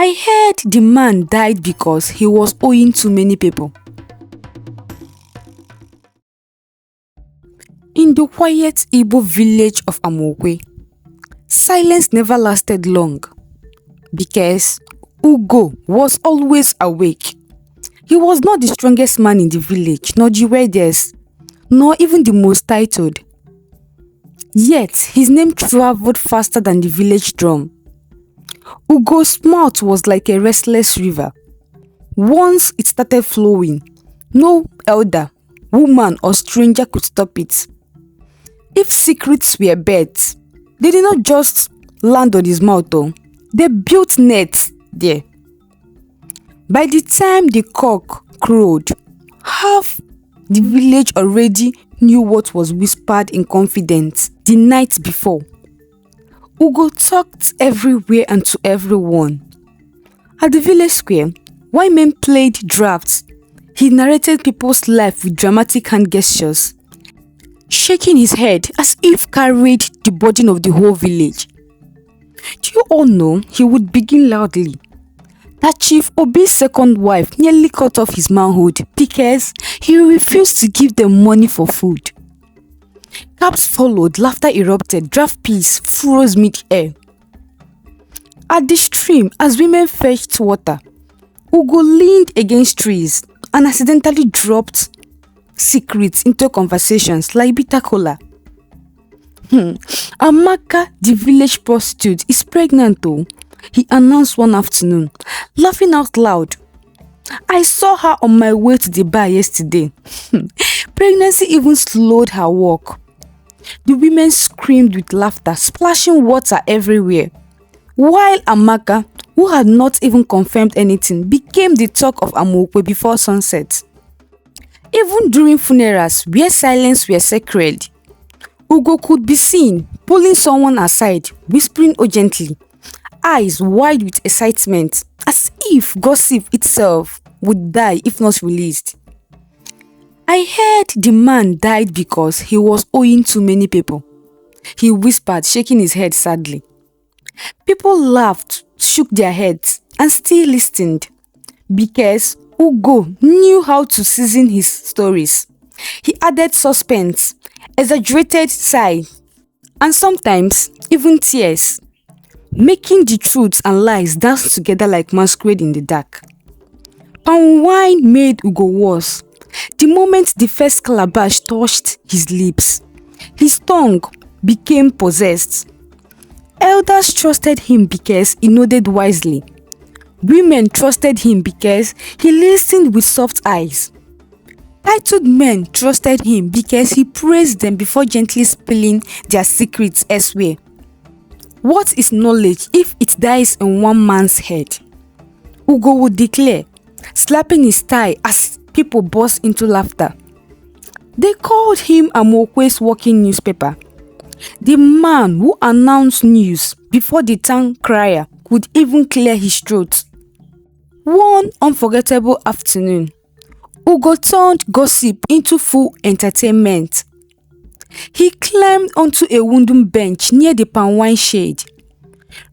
I heard the man died because he was owing to many people. In the quiet Igbo village of Amokwe, silence never lasted long because Ugo was always awake. He was not the strongest man in the village, nor the wealthiest, nor even the most titled. Yet his name traveled faster than the village drum. Ugo's mouth was like a restless river. Once it started flowing, no elder, woman or stranger could stop it. If secrets were beds, they did not just land on his mouth though. They built nets there. By the time the cock crowed, half the village already knew what was whispered in confidence the night before. Ugo talked everywhere and to everyone. At the village square, while men played drafts, he narrated people's life with dramatic hand gestures, shaking his head as if carried the burden of the whole village. Do you all know he would begin loudly that Chief Obi's second wife nearly cut off his manhood because he refused to give them money for food? Caps followed, laughter erupted, draft peas froze mid-air. At the stream, as women fetched water, Ugo leaned against trees and accidentally dropped secrets into conversations like bitter cola. Amaka, the village prostitute, is pregnant though, he announced one afternoon, laughing out loud. I saw her on my way to the bar yesterday. Pregnancy even slowed her walk. The women screamed with laughter, splashing water everywhere, while Amaka, who had not even confirmed anything, became the talk of Amokwe before sunset. Even during funerals where silence was sacred, Ugo could be seen pulling someone aside, whispering urgently, eyes wide with excitement, as if gossip itself would die if not released. I heard the man died because he was owing to many people, he whispered, shaking his head sadly. People laughed, shook their heads, and still listened, because Ugo knew how to season his stories. He added suspense, exaggerated sigh, and sometimes even tears, making the truth and lies dance together like masquerade in the dark. Palm wine made Ugo worse. The moment the first calabash touched his lips, his tongue became possessed. Elders trusted him because he nodded wisely. Women trusted him because he listened with soft eyes. Titled men trusted him because he praised them before gently spilling their secrets elsewhere. What is knowledge if it dies in one man's head? Ugo would declare, slapping his thigh as people burst into laughter. They called him Amokwe's walking newspaper, the man who announced news before the town crier could even clear his throat. One unforgettable afternoon, Ugo turned gossip into full entertainment. He climbed onto a wooden bench near the palm wine shade,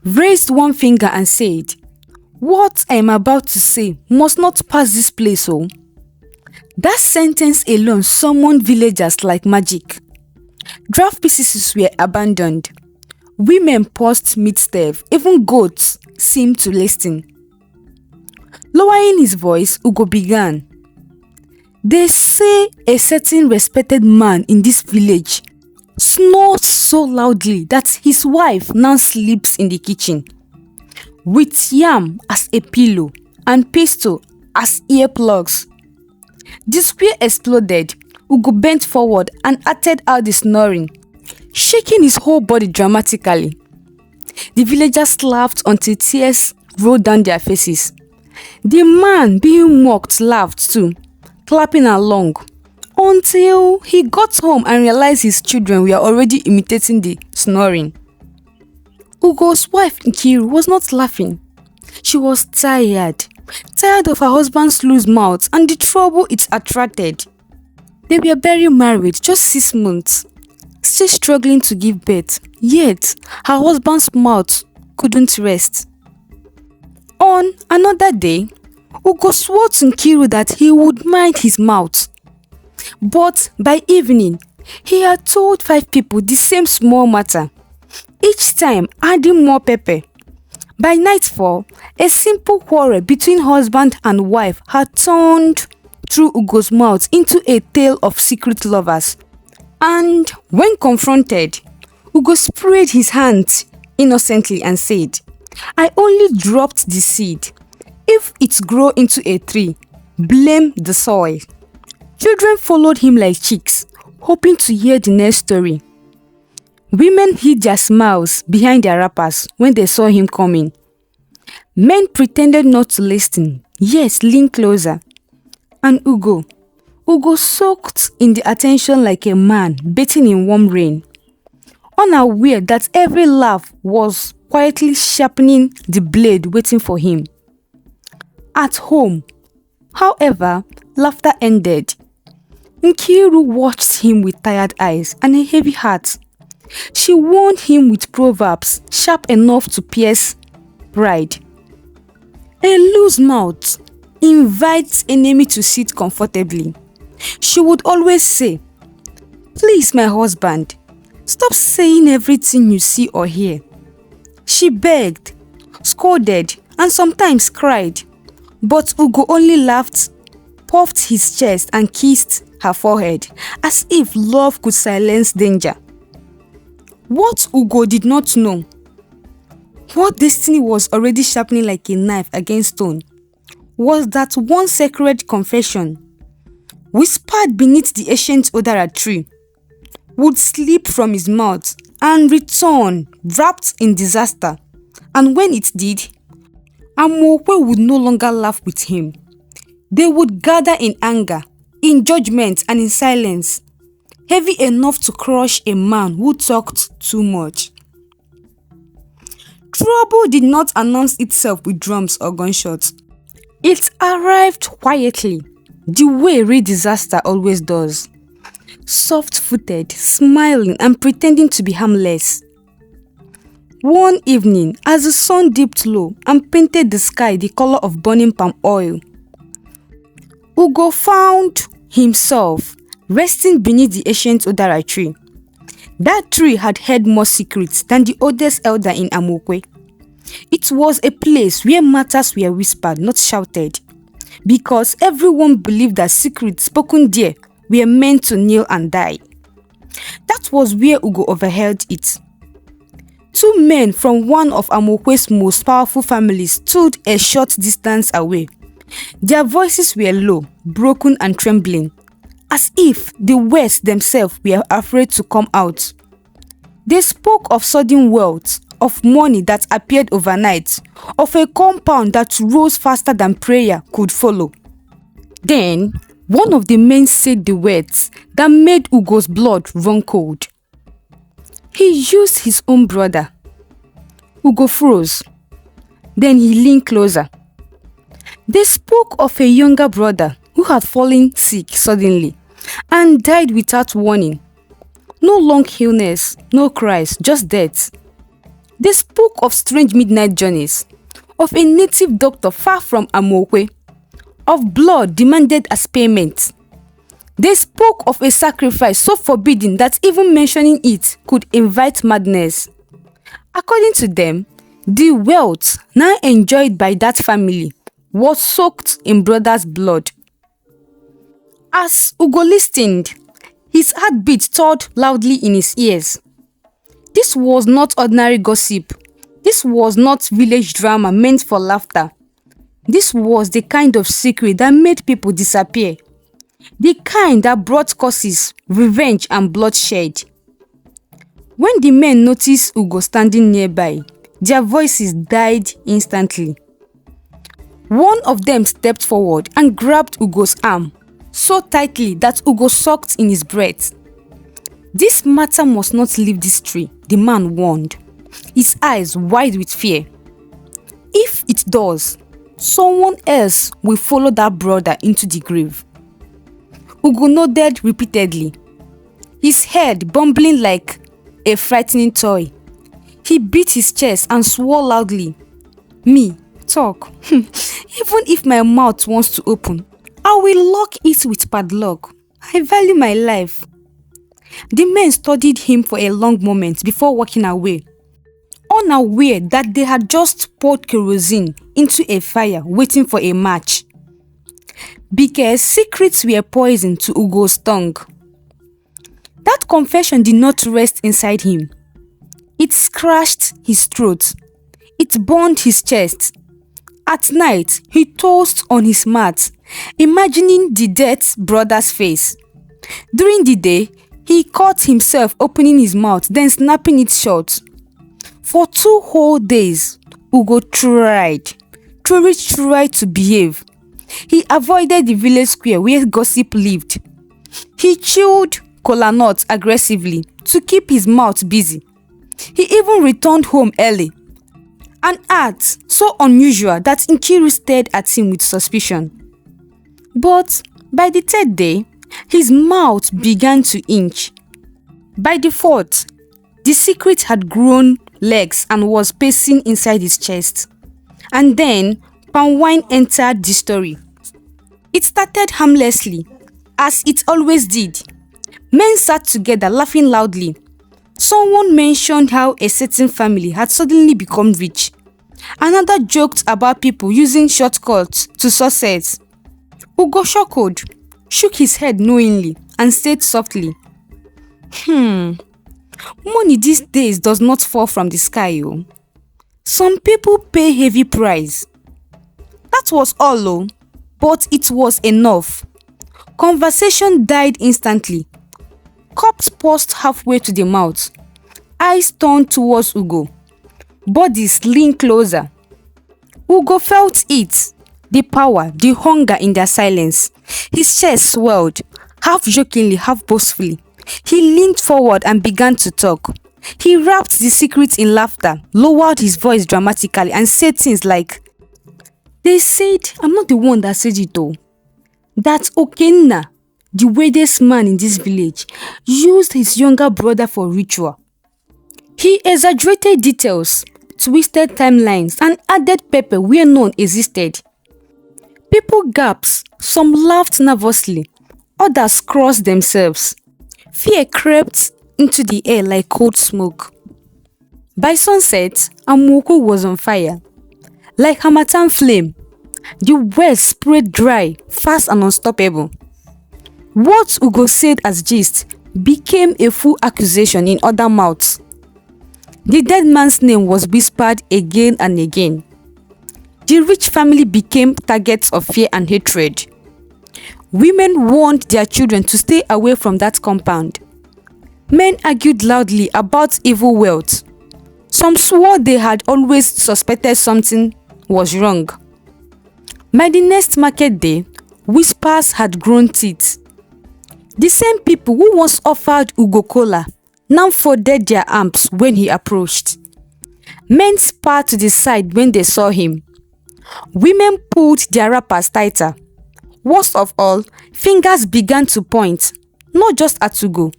raised one finger and said, "What I am about to say must not pass this place, oh." That sentence alone summoned villagers like magic. Draft pieces were abandoned. Women paused mid-step, even goats seemed to listen. Lowering his voice, Ugo began. They say a certain respected man in this village snores so loudly that his wife now sleeps in the kitchen, with yam as a pillow and pesto as earplugs. The square exploded. Ugo bent forward and uttered out the snoring, shaking his whole body dramatically. The villagers laughed until tears rolled down their faces. The man being mocked laughed too, clapping along, until he got home and realized his children were already imitating the snoring. Ugo's wife Nkiru was not laughing. She was tired of her husband's loose mouth and the trouble it attracted. They were barely married, just 6 months, still struggling to give birth, yet her husband's mouth couldn't rest. On another day, Ugo swore to Nkiru that he would mind his mouth. But by evening, he had told 5 people the same small matter, each time adding more pepper. By nightfall, a simple quarrel between husband and wife had turned through Ugo's mouth into a tale of secret lovers. And when confronted, Ugo sprayed his hand innocently and said, "I only dropped the seed. If it grows into a tree, blame the soil." Children followed him like chicks, hoping to hear the next story. Women hid their smiles behind their wrappers when they saw him coming. Men pretended not to listen, yet leaned closer. And Ugo soaked in the attention like a man bathing in warm rain, unaware that every laugh was quietly sharpening the blade waiting for him. At home, however, laughter ended. Nkiru watched him with tired eyes and a heavy heart. She warned him with proverbs sharp enough to pierce pride. A loose mouth invites enemy to sit comfortably. She would always say, "Please, my husband, stop saying everything you see or hear." She begged, scolded, and sometimes cried. But Ugo only laughed, puffed his chest, and kissed her forehead, as if love could silence danger. What Ugo did not know, what destiny was already sharpening like a knife against stone, was that one sacred confession, whispered beneath the ancient Odara tree, would slip from his mouth and return wrapped in disaster. And when it did, Amokwe would no longer laugh with him. They would gather in anger, in judgment, and in silence, heavy enough to crush a man who talked too much. Trouble did not announce itself with drums or gunshots. It arrived quietly, the way real disaster always does. Soft-footed, smiling, and pretending to be harmless. One evening, as the sun dipped low and painted the sky the color of burning palm oil, Ugo found himself resting beneath the ancient Odara tree. That tree had heard more secrets than the oldest elder in Amokwe. It was a place where matters were whispered, not shouted, because everyone believed that secrets spoken there were meant to kneel and die. That was where Ugo overheard it. 2 men from one of Amokwe's most powerful families stood a short distance away. Their voices were low, broken, and trembling, as if the words themselves were afraid to come out. They spoke of sudden wealth, of money that appeared overnight, of a compound that rose faster than prayer could follow. Then, one of the men said the words that made Ugo's blood run cold. He used his own brother. Ugo froze. Then he leaned closer. They spoke of a younger brother who had fallen sick suddenly and died without warning. No long illness, no cries, just death. They spoke of strange midnight journeys, of a native doctor far from Amokwe, of blood demanded as payment. They spoke of a sacrifice so forbidden that even mentioning it could invite madness. According to them, the wealth now enjoyed by that family was soaked in brother's blood. As Ugo listened, his heartbeat thud loudly in his ears. This was not ordinary gossip. This was not village drama meant for laughter. This was the kind of secret that made people disappear. The kind that brought curses, revenge, and bloodshed. When the men noticed Ugo standing nearby, their voices died instantly. One of them stepped forward and grabbed Ugo's arm so tightly that Ugo sucked in his breath. This matter must not leave this tree, the man warned, his eyes wide with fear. If it does, someone else will follow that brother into the grave. Ugo nodded repeatedly, his head bumbling like a frightening toy. He beat his chest and swore loudly, "Me, Talk. Even if my mouth wants to open, I will lock it with padlock. I value my life. The men studied him for a long moment before walking away, unaware that they had just poured kerosene into a fire waiting for a match. Because secrets were poison to Ugo's tongue. That confession did not rest inside him. It scratched his throat. It burned his chest. At night, he tossed on his mat, imagining the dead brother's face. During the day, he caught himself opening his mouth, then snapping it shut. For 2 whole days, Ugo tried to behave. He avoided the village square where gossip lived. He chewed kola nuts aggressively to keep his mouth busy. He even returned home early, an act so unusual that Nkiru stared at him with suspicion. But by the 3rd day, his mouth began to inch. By the 4th, the secret had grown legs and was pacing inside his chest. And then palm wine entered the story. It started harmlessly, as it always did. Men sat together laughing loudly. Someone mentioned how a certain family had suddenly become rich. Another joked about people using shortcuts to success. Ugo chuckled, shook his head knowingly, and said softly, money these days does not fall from the sky. Oh. Some people pay heavy price. That was all, oh, but it was enough. Conversation died instantly. Cups paused halfway to the mouth. Eyes turned towards Ugo. Bodies leaned closer. Ugo felt it. The power, the hunger in their silence. His chest swelled, half jokingly, half boastfully. He leaned forward and began to talk. He wrapped the secret in laughter, lowered his voice dramatically, and said things like, "They said, I'm not the one that said it though. That Okenna, the weirdest man in this village, used his younger brother for ritual. He exaggerated details, twisted timelines, and added pepper where none existed." People gasped, some laughed nervously, others crossed themselves. Fear crept into the air like cold smoke. By sunset, Amuoko was on fire. Like Hamatan flame, the well spread dry, fast and unstoppable. What Ugo said as gist became a full accusation in other mouths. The dead man's name was whispered again and again. The rich family became targets of fear and hatred. Women warned their children to stay away from that compound. Men argued loudly about evil wealth. Some swore they had always suspected something was wrong. By the next market day, whispers had grown teeth. The same people who once offered Ugo cola now folded their arms when he approached. Men spat to the side when they saw him. Women pulled their wrappers tighter. Worst of all, fingers began to point, not just at Ugo,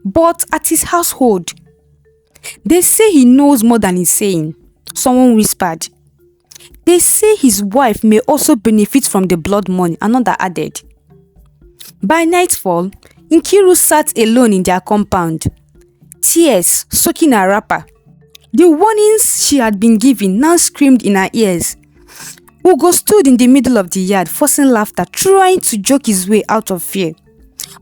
but at his household. They say he knows more than he's saying, someone whispered. They say his wife may also benefit from the blood money, another added. By nightfall, Nkiru sat alone in their compound, tears soaking her wrapper. The warnings she had been given now screamed in her ears. Ugo stood in the middle of the yard, forcing laughter, trying to joke his way out of fear.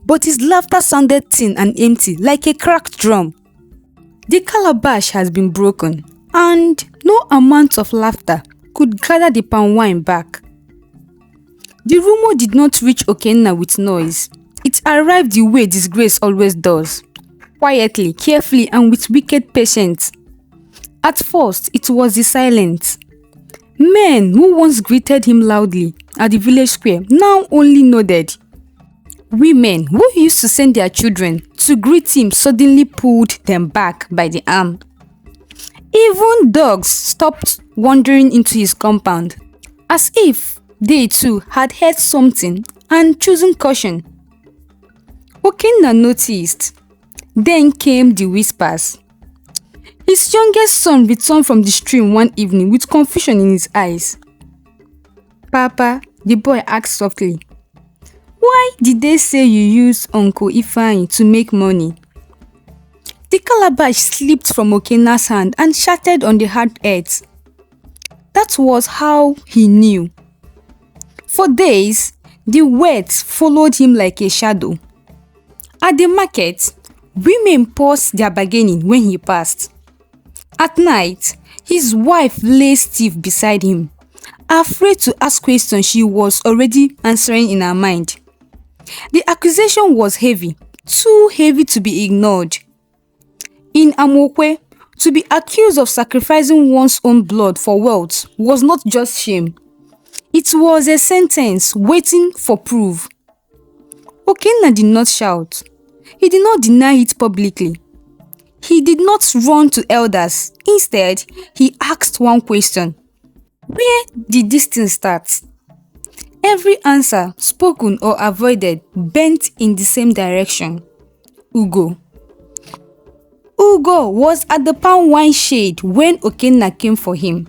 But his laughter sounded thin and empty, like a cracked drum. The calabash has been broken, and no amount of laughter could gather the palm wine back. The rumor did not reach Okenna with noise. It arrived the way disgrace always does, quietly, carefully, and with wicked patience. At first, it was the silence. Men who once greeted him loudly at the village square now only nodded. Women who used to send their children to greet him suddenly pulled them back by the arm. Even dogs stopped wandering into his compound, as if they too had heard something and chosen caution. Okenna noticed. Then came the whispers. His youngest son returned from the stream one evening with confusion in his eyes. "Papa," the boy asked softly, "why did they say you used Uncle Ifeanyi to make money?" The calabash slipped from Okenna's hand and shattered on the hard earth. That was how he knew. For days, the words followed him like a shadow. At the market, women paused their bargaining when he passed. At night, his wife lay stiff beside him, afraid to ask questions she was already answering in her mind. The accusation was heavy, too heavy to be ignored. In Amokwe, to be accused of sacrificing one's own blood for wealth was not just shame. It was a sentence waiting for proof. Okenna did not shout. He did not deny it publicly. He did not run to elders. Instead, he asked one question. Where did this thing start? Every answer, spoken or avoided, bent in the same direction. Ugo. Ugo was at the palm wine shade when Okenna came for him.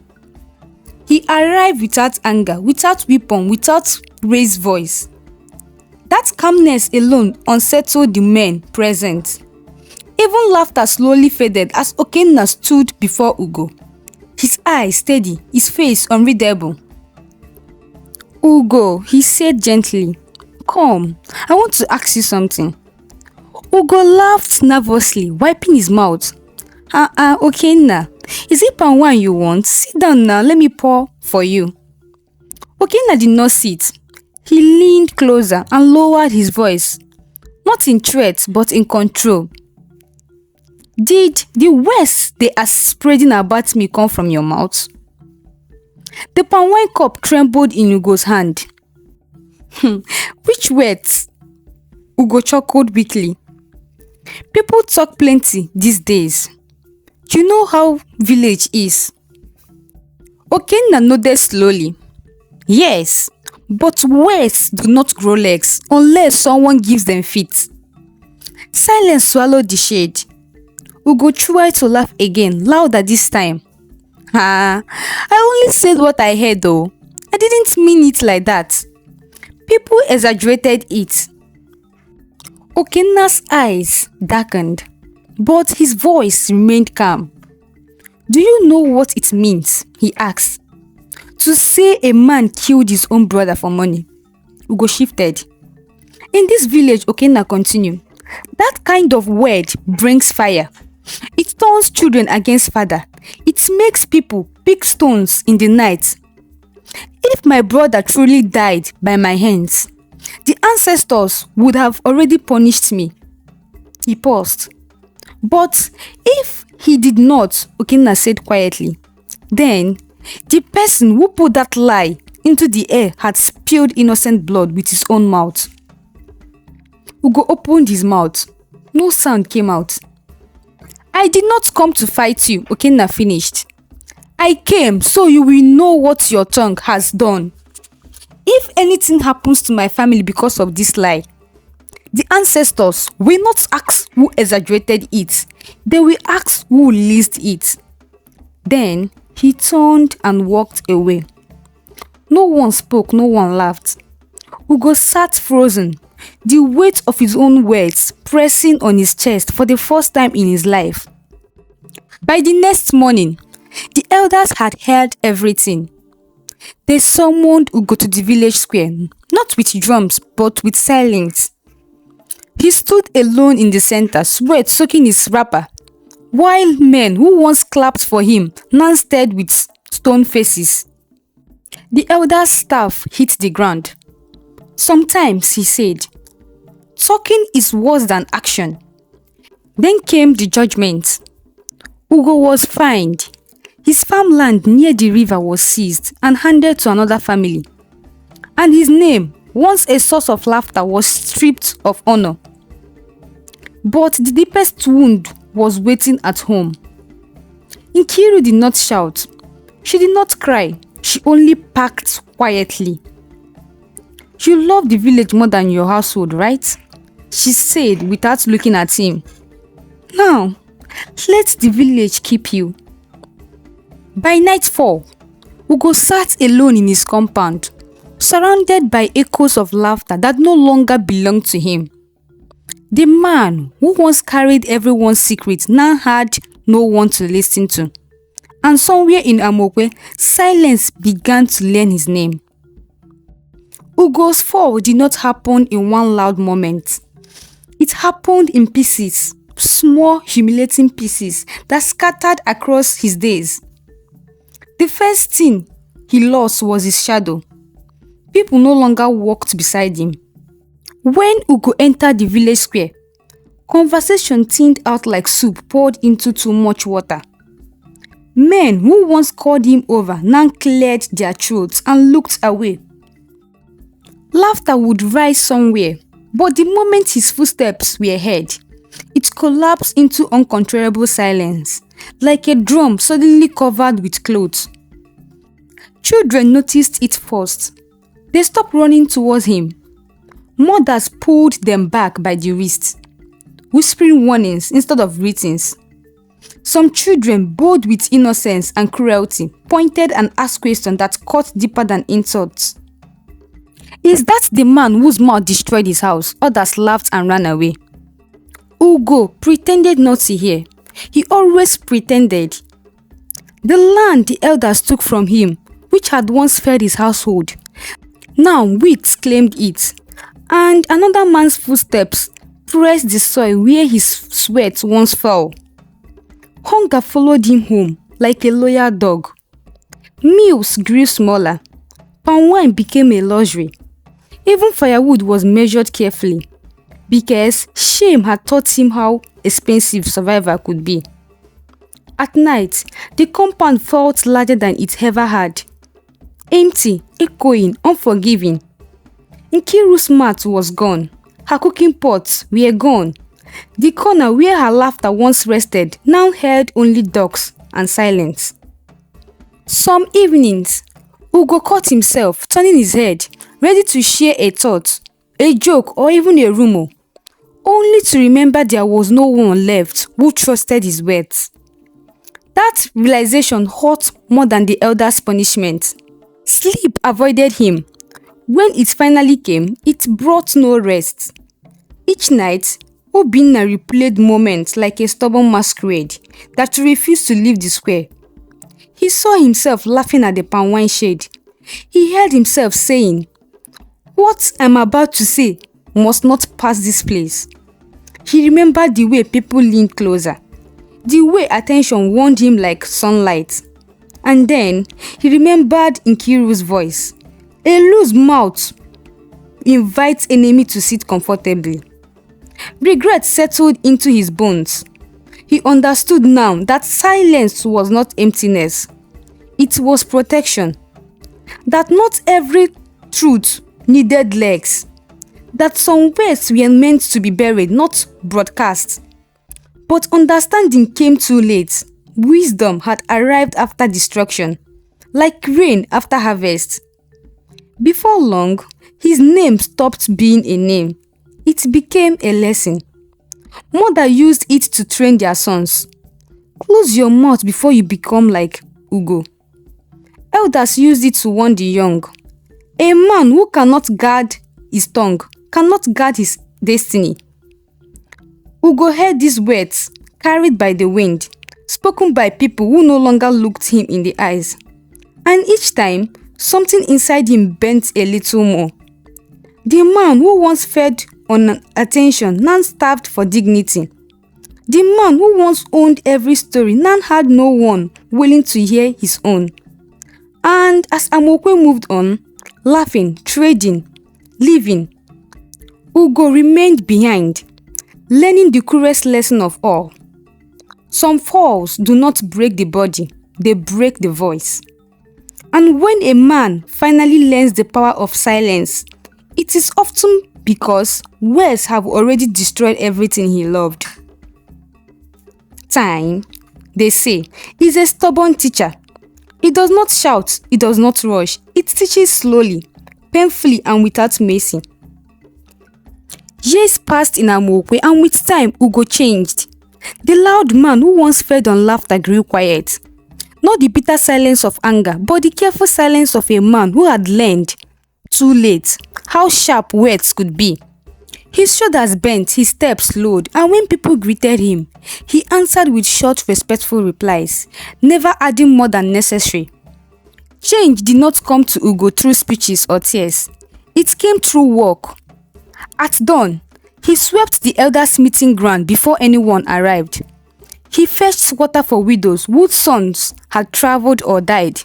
He arrived without anger, without weapon, without raised voice. That calmness alone unsettled the men present. Even laughter slowly faded as Okenna stood before Ugo. His eyes steady, his face unreadable. "Ugo," he said gently, "come, I want to ask you something." Ugo laughed nervously, wiping his mouth. Okenna, is it palm wine you want? Sit down now, let me pour for you." Okenna did not sit. He leaned closer and lowered his voice, not in threat but in control. "Did the words they are spreading about me come from your mouth?" The palm wine cup trembled in Ugo's hand. "Which words?" Ugo chuckled weakly. "People talk plenty these days. You know how village is." Okenna nodded slowly. "Yes, but words do not grow legs unless someone gives them feet." Silence swallowed the shade. Ugo tried to laugh again, louder this time. "I only said what I heard though. I didn't mean it like that. People exaggerated it." Okenna's eyes darkened, but his voice remained calm. "Do you know what it means?" he asked. "To say a man killed his own brother for money." Ugo shifted. "In this village," Okenna continued, "that kind of word brings fire. It turns children against father. It makes people pick stones in the night. If my brother truly died by my hands, the ancestors would have already punished me." He paused. "But if he did not," Okenna said quietly, "then the person who put that lie into the air had spilled innocent blood with his own mouth." Ugo opened his mouth. No sound came out. "I did not come to fight you," Okenna finished. "I came so you will know what your tongue has done. If anything happens to my family because of this lie, the ancestors will not ask who exaggerated it. They will ask who released it." Then he turned and walked away. No one spoke, no one laughed. Ugo sat frozen, the weight of his own words pressing on his chest for the first time in his life. By the next morning, the elders had heard everything. They summoned Ugo to the village square, not with drums, but with silence. He stood alone in the center, sweat soaking his wrapper, while men who once clapped for him now stared with stone faces. The elder's staff hit the ground. "Sometimes," he said, "talking is worse than action." Then came the judgment. Ugo was fined. His farmland near the river was seized and handed to another family. And his name, once a source of laughter, was stripped of honor. But the deepest wound was waiting at home. Nkiru did not shout. She did not cry. She only packed quietly. "You love the village more than your household, right?" she said without looking at him. "Now, Let the village keep you. By nightfall, Ugo sat alone in his compound, surrounded by echoes of laughter that no longer belonged to him. The man who once carried everyone's secret now had no one to listen to. And somewhere in Amokwe, silence began to learn his name. Ugo's fall did not happen in one loud moment. It happened in pieces, small humiliating pieces that scattered across his days. The first thing he lost was his shadow. People no longer walked beside him. When Ugo entered the village square, conversation thinned out like soup poured into too much water. Men who once called him over now cleared their throats and looked away. Laughter would rise somewhere, but the moment his footsteps were heard, it collapsed into uncontrollable silence, like a drum suddenly covered with clothes. Children noticed it first. They stopped running towards him. Mothers pulled them back by the wrist, whispering warnings instead of greetings. Some children, bold with innocence and cruelty, pointed and asked questions that cut deeper than insults. Is that the man whose mouth destroyed his house? Others laughed and ran away. Ugo pretended not to hear. He always pretended. The land the elders took from him, which had once fed his household, now weeds claimed it, and another man's footsteps pressed the soil where his sweat once fell. Hunger followed him home like a loyal dog. Meals grew smaller. Palm wine became a luxury. Even firewood was measured carefully, because shame had taught him how expensive survival could be. At night, the compound felt larger than it ever had. Empty, echoing, unforgiving. Nkiru's mat was gone. Her cooking pots were gone. The corner where her laughter once rested now held only ducks and silence. Some evenings, Ugo caught himself turning his head, ready to share a thought, a joke, or even a rumor, only to remember there was no one left who trusted his words. That realization hurt more than the elder's punishment. Sleep avoided him. When it finally came, it brought no rest. Each night, Obinna replayed moments like a stubborn masquerade that refused to leave the square. He saw himself laughing at the palm wine shade. He heard himself saying, "What I'm about to say must not pass this place." He remembered the way people leaned closer, the way attention warmed him like sunlight. And then he remembered Nkiru's voice. A loose mouth invites enemy to sit comfortably. Regret settled into his bones. He understood now that silence was not emptiness. It was protection. That not every truth needed legs. That some words were meant to be buried, not broadcast. But understanding came too late. Wisdom had arrived after destruction, like rain after harvest. Before long, his name stopped being a name. It became a lesson. Mother used it to train their sons. Close your mouth before you become like Ugo. Elders used it to warn the young. A man who cannot guard his tongue cannot guard his destiny. Ugo heard these words, carried by the wind, spoken by people who no longer looked him in the eyes. And each time, something inside him bent a little more. The man who once fed on attention now starved for dignity. The man who once owned every story now had no one willing to hear his own. And as Amokwe moved on, laughing, trading, living, Ugo remained behind, learning the cruelest lesson of all. Some falls do not break the body, they break the voice. And when a man finally learns the power of silence, it is often because words have already destroyed everything he loved. Time, they say, is a stubborn teacher. It does not shout, it does not rush. It teaches slowly, painfully, and without mercy. Years passed in Amokwe, and with time, Ugo changed. The loud man who once fed on laughter grew quiet. Not the bitter silence of anger, but the careful silence of a man who had learned, too late, how sharp words could be. His shoulders bent, his steps slowed, and when people greeted him, he answered with short, respectful replies, never adding more than necessary. Change did not come to Ugo through speeches or tears. It came through work. At dawn, he swept the elders' meeting ground before anyone arrived. He fetched water for widows whose sons had traveled or died.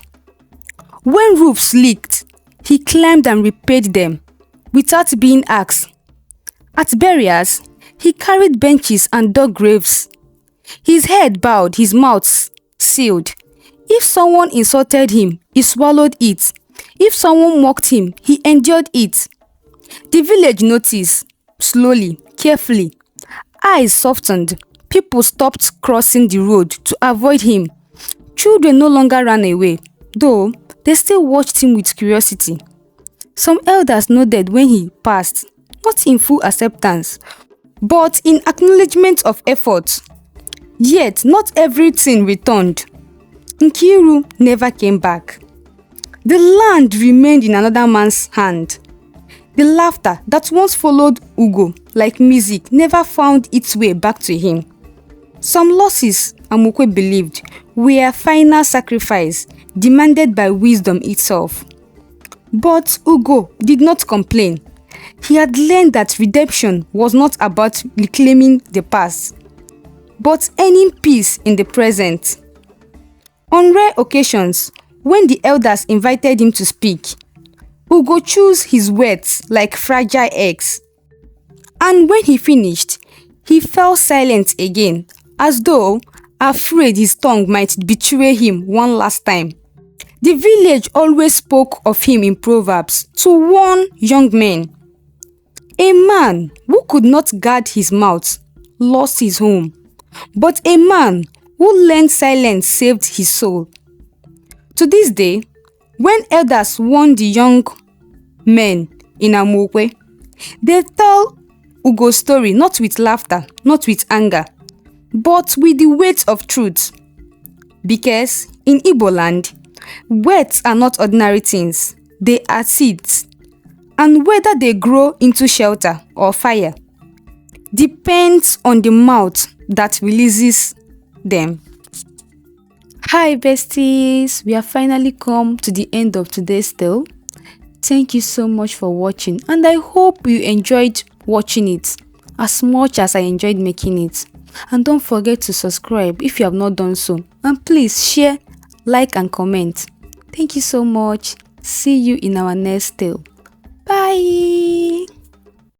When roofs leaked, he climbed and repaired them without being asked. At burials, he carried benches and dug graves. His head bowed, his mouth sealed. If someone insulted him, he swallowed it. If someone mocked him, he endured it. The village noticed, slowly, carefully. Eyes softened. People stopped crossing the road to avoid him. Children no longer ran away, though they still watched him with curiosity. Some elders nodded when he passed, not in full acceptance, but in acknowledgement of effort. Yet not everything returned. Nkiru never came back. The land remained in another man's hand. The laughter that once followed Ugo like music never found its way back to him. Some losses, Amukwe believed, were a final sacrifice demanded by wisdom itself. But Ugo did not complain. He had learned that redemption was not about reclaiming the past, but earning peace in the present. On rare occasions, when the elders invited him to speak, Ugo chose his words like fragile eggs. And when he finished, he fell silent again, as though afraid his tongue might betray him one last time. The village always spoke of him in proverbs to warn young men. A man who could not guard his mouth lost his home, but a man who learned silence saved his soul. To this day, when elders warn the young men in Amokwe, they tell Ugo's story not with laughter, not with anger, but with the weight of truth. Because in Igbo land, words are not ordinary things, they are seeds. And whether they grow into shelter or fire depends on the mouth that releases them. Hi besties, we have finally come to the end of today's tale. Thank you so much for watching, and I hope you enjoyed watching it as much as I enjoyed making it. And don't forget to subscribe if you have not done so, and please share, like and comment. Thank you so much. See you in our next tale. Bye.